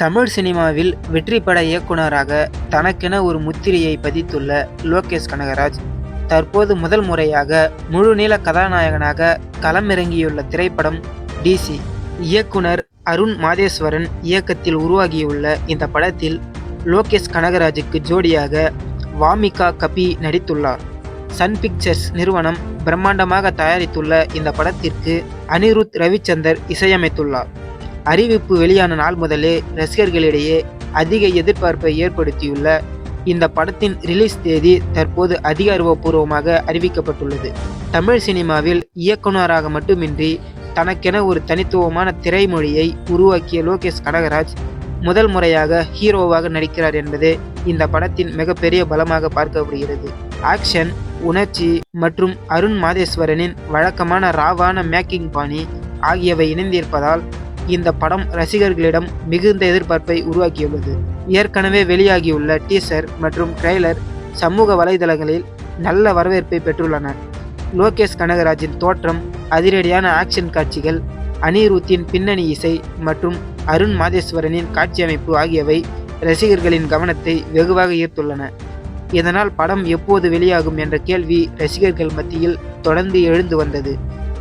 தமிழ் சினிமாவில் வெற்றி பட இயக்குனராக தனக்கென ஒரு முத்திரையை பதித்துள்ள லோகேஷ் கனகராஜ் தற்போது முதல் முறையாக முழுநீள கதாநாயகனாக களமிறங்கியுள்ள திரைப்படம் டிசி. இயக்குனர் அருண் மாதேஸ்வரன் இயக்கத்தில் உருவாகியுள்ள இந்த படத்தில் லோகேஷ் கனகராஜுக்கு ஜோடியாக வாமிகா கபி நடித்துள்ளார். சன் பிக்சர்ஸ் நிறுவனம் பிரம்மாண்டமாக தயாரித்துள்ள இந்த படத்திற்கு அனிருத் ரவிச்சந்தர் இசையமைத்துள்ளார். அறிவிப்பு வெளியான நாள் முதலே ரசிகர்களிடையே அதிக எதிர்பார்ப்பை ஏற்படுத்தியுள்ள இந்த படத்தின் ரிலீஸ் தேதி தற்போது அதிகாரப்பூர்வமாக அறிவிக்கப்பட்டுள்ளது. தமிழ் சினிமாவில் இயக்குனராக மட்டுமின்றி தனக்கென ஒரு தனித்துவமான திரைமொழியை உருவாக்கிய லோகேஷ் கனகராஜ் முதல் முறையாக ஹீரோவாக நடிக்கிறார் என்பதே இந்த படத்தின் மிகப்பெரிய பலமாக பார்க்கப்படுகிறது. ஆக்ஷன், உணர்ச்சி மற்றும் அருண் மாதேஸ்வரனின் வழக்கமான ராவான மேக்கிங் பாணி ஆகியவை இணைந்திருப்பதால் இந்த படம் ரசிகர்களிடம் மிகுந்த எதிர்பார்ப்பை உருவாக்கியுள்ளது. ஏற்கனவே வெளியாகியுள்ள டீசர் மற்றும் ட்ரெய்லர் சமூக வலைதளங்களில் நல்ல வரவேற்பை பெற்றுள்ளன. லோகேஷ் கனகராஜின் தோற்றம், அதிரடியான ஆக்ஷன் காட்சிகள், அனிருத்தின் பின்னணி இசை மற்றும் அருண் மாதேஸ்வரனின் காட்சியமைப்பு ஆகியவை ரசிகர்களின் கவனத்தை வெகுவாக ஈர்த்துள்ளன. இதனால் படம் எப்போது வெளியாகும் என்ற கேள்வி ரசிகர்கள் மத்தியில் தொடர்ந்து எழுந்து வந்தது.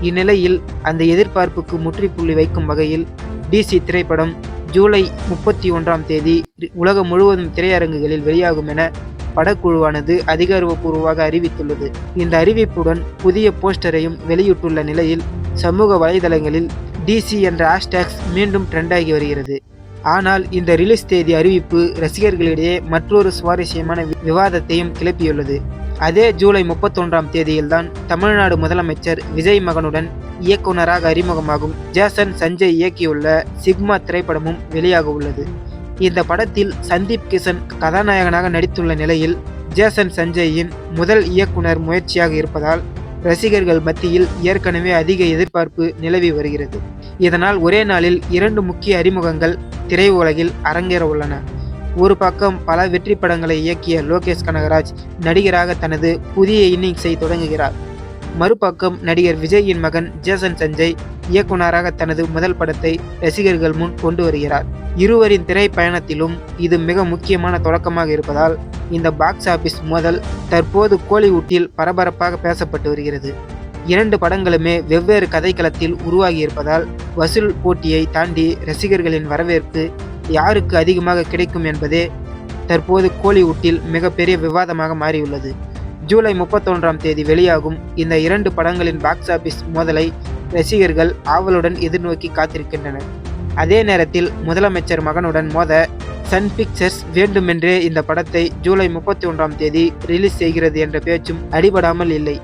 இந்நிலையில் அந்த எதிர்பார்ப்புக்கு முற்றுப்புள்ளி வைக்கும் வகையில் டிசி திரைப்படம் ஜூலை 31 உலகம் முழுவதும் திரையரங்குகளில் வெளியாகும் என படக்குழுவானது அதிகாரப்பூர்வமாக அறிவித்துள்ளது. இந்த அறிவிப்புடன் புதிய போஸ்டரையும் வெளியிட்டுள்ள நிலையில் சமூக வலைதளங்களில் டிசி என்ற ஹேஷ்டேக்ஸ் மீண்டும் ட்ரெண்டாகி வருகிறது. ஆனால் இந்த ரிலீஸ் தேதி அறிவிப்பு ரசிகர்களிடையே மற்றொரு சுவாரஸ்யமான விவாதத்தையும் கிளப்பியுள்ளது. அதே ஜூலை 31 தமிழ்நாடு முதலமைச்சர் விஜய் மகனுடன் இயக்குனராக அறிமுகமாகும் ஜேசன் சஞ்சய் இயக்கியுள்ள சிக்மா திரைப்படமும் வெளியாக உள்ளது. இந்த படத்தில் சந்தீப் கிஷன் கதாநாயகனாக நடித்துள்ள நிலையில் ஜேசன் சஞ்சயின் முதல் இயக்குனர் முயற்சியாக இருப்பதால் ரசிகர்கள் மத்தியில் ஏற்கனவே அதிக எதிர்பார்ப்பு நிலவி வருகிறது. இதனால் ஒரே நாளில் 2 முக்கிய அறிமுகங்கள் திரையுலகில் அரங்கேற உள்ளன. ஒரு பக்கம் பல வெற்றி படங்களை இயக்கிய லோகேஷ் கனகராஜ் நடிகராக தனது புதிய இன்னிங்ஸை தொடங்குகிறார். மறுபக்கம் நடிகர் விஜயின் மகன் ஜேசன் சஞ்சய் இயக்குனராக தனது முதல் படத்தை ரசிகர்கள் முன் கொண்டு வருகிறார். இருவரின் திரைப்பயணத்திலும் இது மிக முக்கியமான தொடக்கமாக இருப்பதால் இந்த பாக்ஸ் ஆபீஸ் மோதல் தற்போது கோலிவுட்டில் பரபரப்பாக பேசப்பட்டு வருகிறது. 2 படங்களுமே வெவ்வேறு கதைக்களத்தில் உருவாகி இருப்பதால் வசூல் போட்டியை தாண்டி ரசிகர்களின் வரவேற்பு யாருக்கு அதிகமாக கிடைக்கும் என்பதே தற்போது கோலிவுட்டில் மிகப்பெரிய விவாதமாக மாறியுள்ளது. ஜூலை 31 வெளியாகும் இந்த 2 படங்களின் பாக்ஸ் ஆபீஸ் மோதலை ரசிகர்கள் ஆவலுடன் எதிர்நோக்கி காத்திருக்கின்றனர். அதே நேரத்தில் முதலமைச்சர் மகனுடன் மோத சன் பிக்சர்ஸ் வேண்டுமென்றே இந்த படத்தை ஜூலை 31 ரிலீஸ் செய்கிறது என்ற பேச்சும் அடிபடாமல் இல்லை.